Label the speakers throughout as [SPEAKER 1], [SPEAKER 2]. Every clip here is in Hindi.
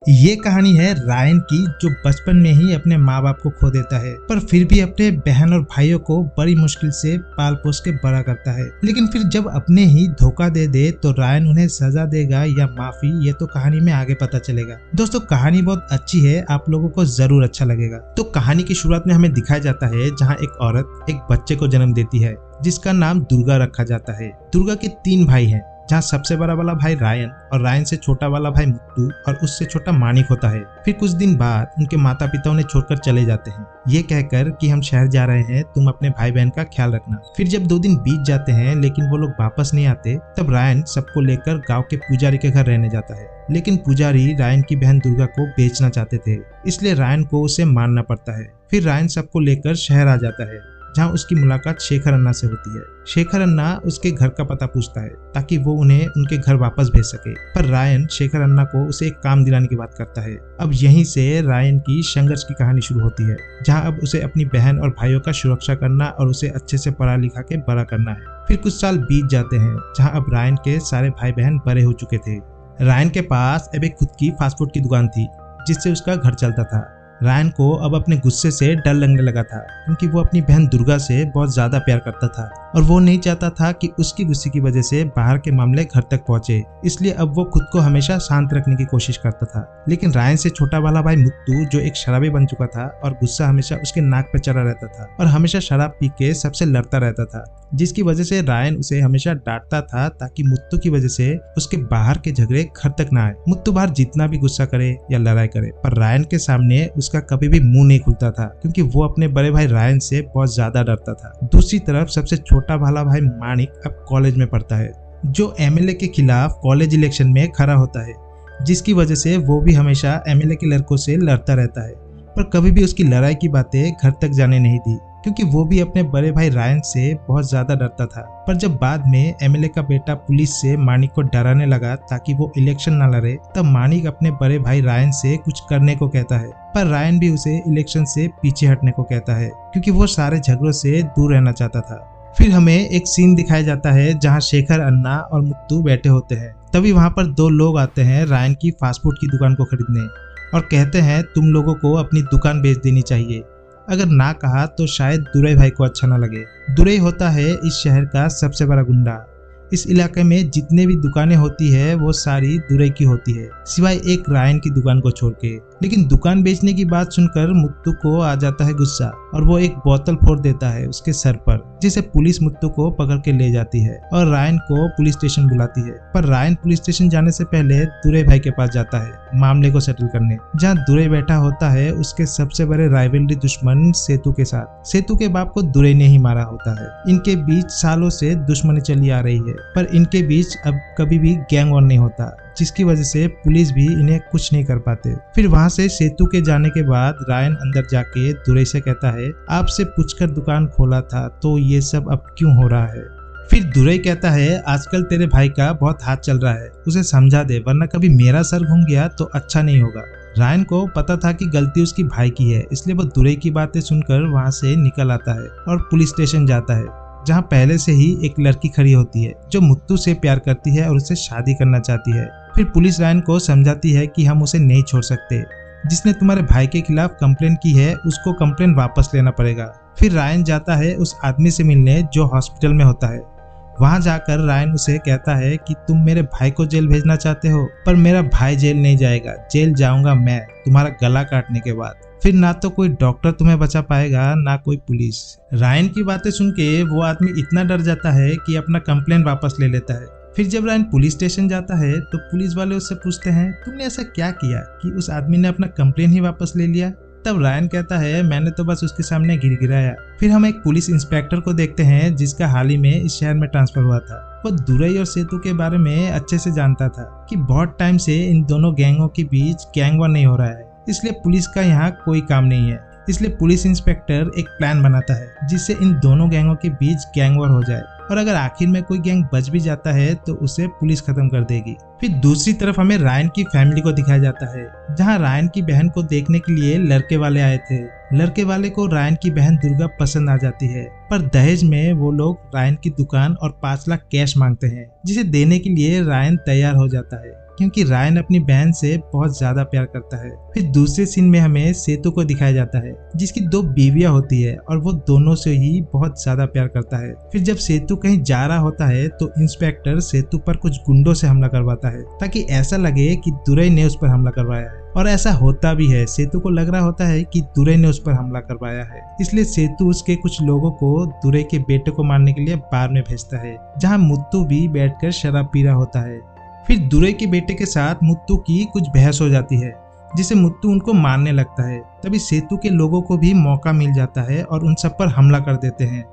[SPEAKER 1] ये कहानी है रायन की, जो बचपन में ही अपने माँ बाप को खो देता है, पर फिर भी अपने बहन और भाइयों को बड़ी मुश्किल से पाल पोस के बड़ा करता है। लेकिन फिर जब अपने ही धोखा दे दे तो रायन उन्हें सजा देगा या माफी, ये तो कहानी में आगे पता चलेगा। दोस्तों, कहानी बहुत अच्छी है, आप लोगों को जरूर अच्छा लगेगा। तो कहानी की शुरुआत में हमें दिखाया जाता है जहाँ एक औरत एक बच्चे को जन्म देती है जिसका नाम दुर्गा रखा जाता है। दुर्गा के 3 भाई हैं, जहाँ सबसे बड़ा वाला भाई रायन और रायन से छोटा वाला भाई मुत्तू और उससे छोटा मानिक होता है। फिर कुछ दिन बाद उनके माता पिता उन्हें छोड़कर चले जाते हैं, ये कहकर कि हम शहर जा रहे हैं, तुम अपने भाई बहन का ख्याल रखना। फिर जब 2 दिन बीत जाते हैं लेकिन वो लोग वापस नहीं आते, तब रायन सबको लेकर गांव के पुजारी के घर रहने जाता है। लेकिन पुजारी रायन की बहन दुर्गा को बेचना चाहते थे, इसलिए रायन को उसे मारना पड़ता है। फिर रायन सबको लेकर शहर आ जाता है, जहाँ उसकी मुलाकात शेखर अन्ना से होती है। शेखर अन्ना उसके घर का पता पूछता है ताकि वो उन्हें उनके घर वापस भेज सके, पर रायन शेखर अन्ना को उसे एक काम दिलाने की बात करता है। अब यहीं से रायन की संघर्ष की कहानी शुरू होती है, जहाँ अब उसे अपनी बहन और भाइयों का सुरक्षा करना और उसे अच्छे से पढ़ा लिखा के बड़ा करना है। फिर कुछ साल बीत जाते हैं, जहाँ अब रायन के सारे भाई बहन बड़े हो चुके थे। रायन के पास अब एक खुद की फास्ट फूड की दुकान थी, जिससे उसका घर चलता था। रायन को अब अपने गुस्से से डर लगने लगा था, क्योंकि वो अपनी बहन दुर्गा से बहुत ज्यादा प्यार करता था और वो नहीं चाहता था कि उसकी गुस्से की वजह से बाहर के मामले घर तक पहुंचे। इसलिए अब वो खुद को हमेशा शांत रखने की कोशिश करता था। लेकिन रायन से छोटा वाला भाई मुत्तू, जो एक शराबी बन चुका था और गुस्सा हमेशा उसके नाक पे चढ़ा रहता था और हमेशा शराब पी के सबसे लड़ता रहता था, जिसकी वजह से रायन उसे हमेशा डांटता था ताकि मुत्तू की वजह से उसके बाहर के झगड़े घर तक ना आए। मुत्तू बाहर जितना भी गुस्सा करे या लड़ाई करे, पर रायन के सामने उसका कभी भी मुंह नहीं खुलता था, क्योंकि वो अपने बड़े भाई रायन से बहुत ज्यादा डरता था। दूसरी तरफ सबसे छोटा वाला भाई मानिक अब कॉलेज में पढ़ता है, जो एमएलए के खिलाफ कॉलेज इलेक्शन में खड़ा होता है, जिसकी वजह से वो भी हमेशा एमएलए के लड़कों से लड़ता रहता है, पर कभी भी उसकी लड़ाई की बातें घर तक जाने नहीं दी, क्योंकि वो भी अपने बड़े भाई रायन से बहुत ज्यादा डरता था। पर जब बाद में एमएलए का बेटा पुलिस से मानिक को डराने लगा ताकि वो इलेक्शन ना लड़े, तब मानिक अपने बड़े भाई रायन से कुछ करने को कहता है, पर रायन भी उसे इलेक्शन से पीछे हटने को कहता है, क्योंकि वो सारे झगड़ों से दूर रहना चाहता था। फिर हमें एक सीन दिखाया जाता है जहाँ शेखर अन्ना और मुत्तू बैठे होते हैं। तभी वहाँ पर 2 लोग आते हैं रायन की फास्ट फूड की दुकान को खरीदने और कहते हैं तुम लोगों को अपनी दुकान बेच देनी चाहिए, अगर ना कहा तो शायद दुरई भाई को अच्छा ना लगे। दुरई होता है इस शहर का सबसे बड़ा गुंडा। इस इलाके में जितने भी दुकानें होती है वो सारी दुरई की होती है, सिवाय एक रायन की दुकान को छोड़ के। लेकिन दुकान बेचने की बात सुनकर मुत्तू को आ जाता है गुस्सा और वो एक बोतल फोड़ देता है उसके सर पर, जिसे पुलिस मुत्तू को पकड़ के ले जाती है और रायन को पुलिस स्टेशन बुलाती है। पर रायन पुलिस स्टेशन जाने से पहले दुरई भाई के पास जाता है मामले को सेटल करने, जहाँ दुरई बैठा होता है उसके सबसे बड़े राइवलरी दुश्मन सेतु के साथ। सेतु के बाप को दुरई ने ही मारा होता है। इनके बीच सालों से दुश्मनी चली आ रही है, पर इनके बीच अब कभी भी गैंग वॉर नहीं होता, जिसकी वजह से पुलिस भी इन्हें कुछ नहीं कर पाते। फिर वहां से सेतु के जाने के बाद रायन अंदर जाके दुरई से कहता है आपसे पूछकर दुकान खोला था, तो ये सब अब क्यों हो रहा है। फिर दुरई कहता है आजकल तेरे भाई का बहुत हाथ चल रहा है, उसे समझा दे, वरना कभी मेरा सर घूम गया तो अच्छा नहीं होगा। रायन को पता था कि गलती उसकी भाई की है, इसलिए वो दुरई की बातें सुनकर वहां से निकल आता है और पुलिस स्टेशन जाता है, जहाँ पहले से ही एक लड़की खड़ी होती है जो मुत्तू से प्यार करती है और उससे शादी करना चाहती है। फिर पुलिस रायन को समझाती है कि हम उसे नहीं छोड़ सकते, जिसने तुम्हारे भाई के खिलाफ कंप्लेन की है उसको कंप्लेन वापस लेना पड़ेगा। फिर रायन जाता है उस आदमी से मिलने जो हॉस्पिटल में होता है। वहां जाकर रायन उसे कहता है कि तुम मेरे भाई को जेल भेजना चाहते हो, पर मेरा भाई जेल नहीं जाएगा, जेल जाऊंगा मैं तुम्हारा गला काटने के बाद। फिर ना तो कोई डॉक्टर तुम्हें बचा पाएगा ना कोई पुलिस। रायन की बातें सुन के वो आदमी इतना डर जाता है कि अपना कंप्लेन वापस ले लेता है। फिर जब रायन पुलिस स्टेशन जाता है तो पुलिस वाले उससे पूछते हैं तुमने ऐसा क्या किया कि उस आदमी ने अपना कंप्लेन ही वापस ले लिया। तब रायन कहता है मैंने तो बस उसके सामने गिड़गिड़ाया। फिर हम एक पुलिस इंस्पेक्टर को देखते हैं जिसका हाल ही में इस शहर में ट्रांसफर हुआ था। वो दुरई और सेतु के बारे में अच्छे से जानता था कि बहुत टाइम से इन दोनों गैंगों के बीच गैंग वॉर नहीं हो रहा है, इसलिए पुलिस का यहाँ कोई काम नहीं है। इसलिए पुलिस इंस्पेक्टर एक प्लान बनाता है जिससे इन दोनों गैंगों के बीच गैंग वॉर हो जाए, और अगर आखिर में कोई गैंग बच भी जाता है तो उसे पुलिस खत्म कर देगी। फिर दूसरी तरफ हमें रायन की फैमिली को दिखाया जाता है, जहां रायन की बहन को देखने के लिए लड़के वाले आए थे। लड़के वाले को रायन की बहन दुर्गा पसंद आ जाती है, पर दहेज में वो लोग रायन की दुकान और 5 लाख कैश मांगते हैं, जिसे देने के लिए रायन तैयार हो जाता है। क्योंकि रायन अपनी बहन से बहुत ज्यादा प्यार करता है। फिर दूसरे सीन में हमें सेतु को दिखाया जाता है जिसकी 2 बीवियां होती है और वो दोनों से ही बहुत ज्यादा प्यार करता है। फिर जब सेतु कहीं जा रहा होता है तो इंस्पेक्टर सेतु पर कुछ गुंडों से हमला करवाता है ताकि ऐसा लगे कि दुरई ने उस पर हमला करवाया है, और ऐसा होता भी है। सेतु को लग रहा होता है कि दुरई ने उस पर हमला करवाया है, इसलिए सेतु उसके कुछ लोगों को दुरई के बेटे को मारने के लिए बार में भेजता है जहाँ मुत्तू भी बैठकर शराब पी रहा होता है। फिर दुरई के बेटे के साथ मुत्तू की कुछ बहस हो जाती है जिसे मुत्तू उनको मारने लगता है। तभी सेतु के लोगों को भी मौका मिल जाता है और उन सब पर हमला कर देते हैं,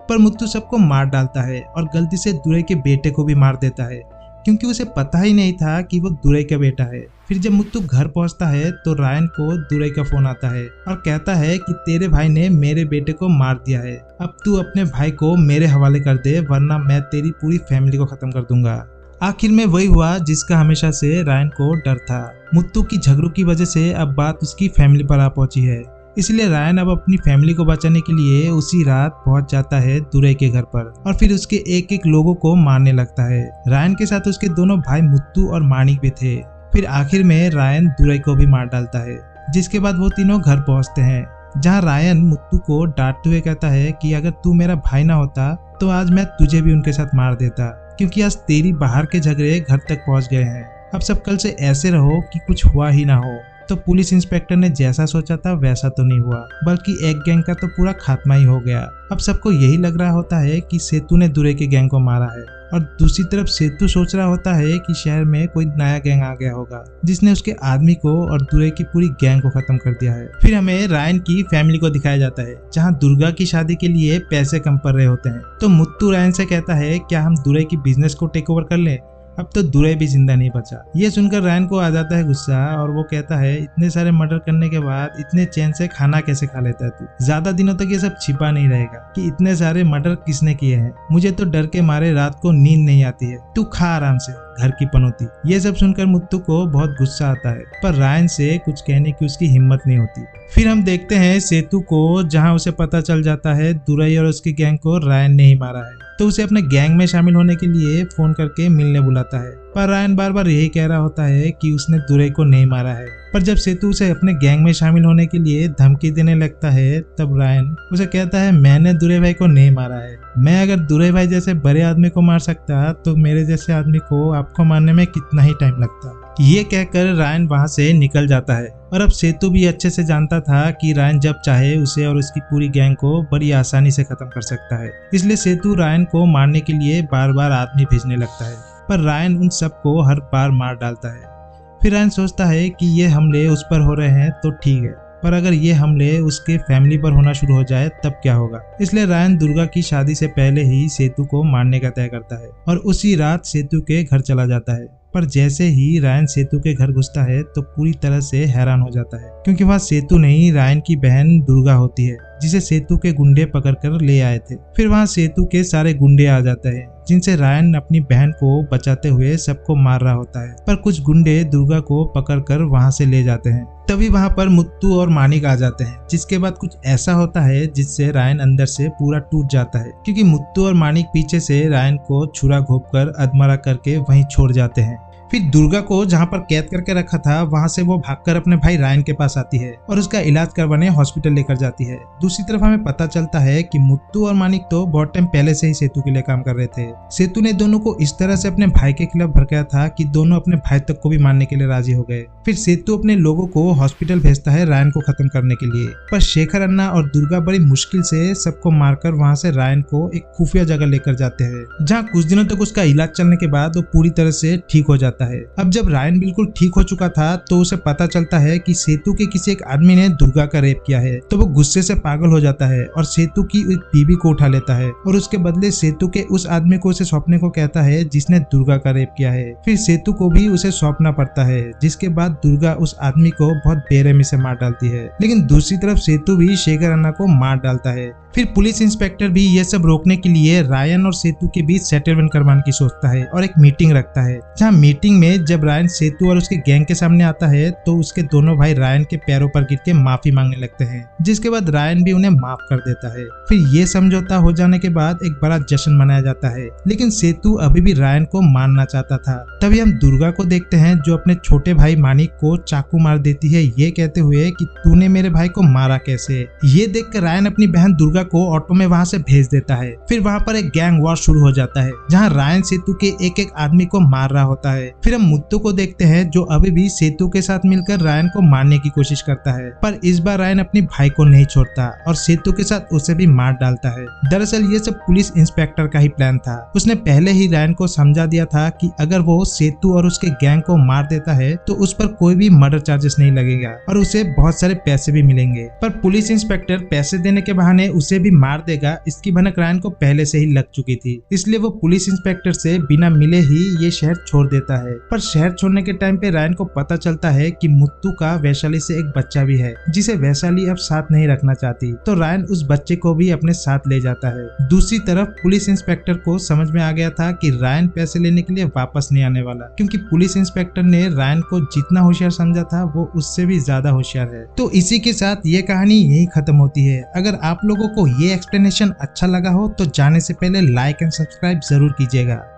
[SPEAKER 1] पर मुत्तू सबको मार डालता है और गलती से दुरई के बेटे को भी मार देता है क्योंकि उसे पता ही नहीं था कि वो दुरई का बेटा है। फिर जब मुत्तू घर पहुंचता है तो रायन को दुरई का फोन आता है और कहता है कि तेरे भाई ने मेरे बेटे को मार दिया है, अब तू अपने भाई को मेरे हवाले कर दे वरना मैं तेरी पूरी फैमिली को खत्म कर दूंगा। आखिर में वही हुआ जिसका हमेशा से रायन को डर था। मुत्तू की झगड़ों की वजह से अब बात उसकी फैमिली पर आ पहुंची है, इसलिए रायन अब अपनी फैमिली को बचाने के लिए उसी रात पहुंच जाता है दुरई के घर पर और फिर उसके एक एक लोगों को मारने लगता है। रायन के साथ उसके दोनों भाई मुत्तू और माणिक भी थे। फिर आखिर में रायन दुरई को भी मार डालता है, जिसके बाद वो तीनों घर पहुंचते हैं जहां रायन मुत्तू को डांटते हुए कहता है कि अगर तू मेरा भाई ना होता तो आज मैं तुझे भी उनके साथ मार देता, क्योंकि आज तेरी बाहर के झगड़े घर तक पहुंच गए हैं। अब सब कल से ऐसे रहो कि कुछ हुआ ही ना हो। तो पुलिस इंस्पेक्टर ने जैसा सोचा था वैसा तो नहीं हुआ, बल्कि एक गैंग का तो पूरा खात्मा ही हो गया। अब सबको यही लग रहा होता है कि सेतु ने दुरई के गैंग को मारा है, और दूसरी तरफ सेतु सोच रहा होता है कि शहर में कोई नया गैंग आ गया होगा जिसने उसके आदमी को और दुरई की पूरी गैंग को खत्म कर दिया है। फिर हमें रायन की फैमिली को दिखाया जाता है जहां दुर्गा की शादी के लिए पैसे कम पड़ रहे होते हैं। तो मुत्तू रायन से कहता है क्या हम दुरई की बिजनेस को टेक ओवर कर लें, अब तो दुरई भी जिंदा नहीं बचा। ये सुनकर रायन को आ जाता है गुस्सा और वो कहता है इतने सारे मर्डर करने के बाद इतने चैन से खाना कैसे खा लेता है तू, ज्यादा दिनों तक ये सब छिपा नहीं रहेगा कि इतने सारे मर्डर किसने किए हैं। मुझे तो डर के मारे रात को नींद नहीं आती है, तू खा आराम से, घर की पनौती। ये सब सुनकर मुत्तू को बहुत गुस्सा आता है, पर रायन से कुछ कहने की उसकी हिम्मत नहीं होती। फिर हम देखते हैं सेतु को जहां उसे पता चल जाता है दुरई और उसकी गैंग को रायन ने ही मारा है, तो उसे अपने गैंग में शामिल होने के लिए फोन करके मिलने बुलाता है। पर रायन बार बार यही कह रहा होता है कि उसने दुरई को नहीं मारा है। पर जब सेतु उसे अपने गैंग में शामिल होने के लिए धमकी देने लगता है तब रायन उसे कहता है मैंने दुरई भाई को नहीं मारा है, मैं अगर दुरई भाई जैसे बड़े आदमी को मार सकता तो मेरे जैसे आदमी को आपको मारने में कितना ही टाइम लगता। ये कहकर रायन वहां से निकल जाता है, और अब सेतु भी अच्छे से जानता था कि रायन जब चाहे उसे और उसकी पूरी गैंग को बड़ी आसानी से खत्म कर सकता है। इसलिए सेतु रायन को मारने के लिए बार बार आदमी भेजने लगता है, पर रायन उन सबको हर बार मार डालता है। फिर रायन सोचता है कि ये हमले उस पर हो रहे हैं तो ठीक है, पर अगर ये हमले उसके फैमिली पर होना शुरू हो जाए तब क्या होगा। इसलिए रायन दुर्गा की शादी से पहले ही सेतु को मारने का तय करता है और उसी रात सेतु के घर चला जाता है। पर जैसे ही रायन सेतु के घर घुसता है तो पूरी तरह से हैरान हो जाता है, क्योंकि वहाँ सेतु नहीं रायन की बहन दुर्गा होती है जिसे सेतु के गुंडे पकड़कर ले आए थे। फिर वहाँ सेतु के सारे गुंडे आ जाते हैं जिनसे रायन अपनी बहन को बचाते हुए सबको मार रहा होता है, पर कुछ गुंडे दुर्गा को पकड़कर वहाँ से ले जाते हैं। तभी वहाँ पर मुत्तू और माणिक आ जाते हैं, जिसके बाद कुछ ऐसा होता है जिससे रायन अंदर से पूरा टूट जाता है, क्योंकि मुत्तू और माणिक पीछे से रायन को छुरा घोंपकर अधमरा करके वहीं छोड़ जाते हैं। फिर दुर्गा को जहाँ पर कैद करके रखा था वहाँ से वो भागकर अपने भाई रायन के पास आती है और उसका इलाज करवाने हॉस्पिटल लेकर जाती है। दूसरी तरफ हमें पता चलता है कि मुत्तू और माणिक तो बहुत टाइम पहले से ही सेतु के लिए काम कर रहे थे। सेतु ने दोनों को इस तरह से अपने भाई के खिलाफ भड़काया था कि दोनों अपने भाई तक को भी मारने के लिए राजी हो गए। फिर सेतु अपने लोगों को हॉस्पिटल भेजता है रायन को खत्म करने के लिए, पर शेखर अन्ना और दुर्गा बड़ी मुश्किल से सबको मारकर वहाँ से रायन को एक खुफिया जगह लेकर जाते हैं, जहाँ कुछ दिनों तक उसका इलाज चलने के बाद वो पूरी तरह से ठीक हो जाता है। अब जब रायन बिल्कुल ठीक हो चुका था तो उसे पता चलता है कि सेतु के किसी एक आदमी ने दुर्गा का रेप किया है, तो वो गुस्से से पागल हो जाता है और सेतु की एक बीबी को उठा लेता है और उसके बदले सेतु के उस आदमी को उसे सौंपने को कहता है जिसने दुर्गा का रेप किया है। फिर सेतु को भी उसे सौंपना पड़ता है, जिसके बाद दुर्गा उस आदमी को बहुत बेरहमी से मार डालती है। लेकिन दूसरी तरफ सेतु भी शेखर अन्ना को मार डालता है। फिर पुलिस इंस्पेक्टर भी ये सब रोकने के लिए रायन और सेतु के बीच सेटलमेंट करवाने की सोचता है और एक मीटिंग रखता है, जहाँ मीटिंग में जब रायन सेतु और उसके गैंग के सामने आता है तो उसके दोनों भाई रायन के पैरों पर गिर के माफी मांगने लगते हैं, जिसके बाद रायन भी उन्हें माफ कर देता है। फिर ये समझौता हो जाने के बाद एक बड़ा जश्न मनाया जाता है, लेकिन सेतु अभी भी रायन को मारना चाहता था। तभी हम दुर्गा को देखते हैं जो अपने छोटे भाई मानिक को चाकू मार देती है, ये कहते हुए कि तूने मेरे भाई को मारा कैसे। ये देखकर रायन अपनी बहन दुर्गा को ऑटो में वहाँ से भेज देता है। फिर वहाँ पर एक गैंग वॉर शुरू हो जाता है, जहाँ रायन सेतु के एक एक आदमी को मार रहा होता है। फिर हम मुत्तू को देखते हैं जो अभी भी सेतु के साथ मिलकर रायन को मारने की कोशिश करता है, पर इस बार रायन अपने भाई को नहीं छोड़ता और सेतु के साथ उसे भी मार डालता है। दरअसल ये सब पुलिस इंस्पेक्टर का ही प्लान था। उसने पहले ही रायन को समझा दिया था कि अगर वो सेतु और उसके गैंग को मार देता है तो उस पर कोई भी मर्डर चार्जेस नहीं लगेगा और उसे बहुत सारे पैसे भी मिलेंगे। पर पुलिस इंस्पेक्टर पैसे देने के बहाने उसे भी मार देगा, इसकी भनक रायन को पहले से ही लग चुकी थी। इसलिए वो पुलिस इंस्पेक्टर से बिना मिले ही ये शहर छोड़ देता है। पर शहर छोड़ने के टाइम पे रायन को पता चलता है कि मुत्तू का वैशाली से एक बच्चा भी है, जिसे वैशाली अब साथ नहीं रखना चाहती, तो रायन उस बच्चे को भी अपने साथ ले जाता है। दूसरी तरफ पुलिस इंस्पेक्टर को समझ में आ गया था कि रायन पैसे लेने के लिए वापस नहीं आने वाला, क्योंकि पुलिस इंस्पेक्टर ने रायन को जितना होशियार समझा था वो उससे भी ज्यादा होशियार है। तो इसी के साथ ये कहानी यही खत्म होती है। अगर आप लोगों को ये एक्सप्लेनेशन अच्छा लगा हो तो जाने से पहले लाइक एंड सब्सक्राइब जरूर कीजिएगा।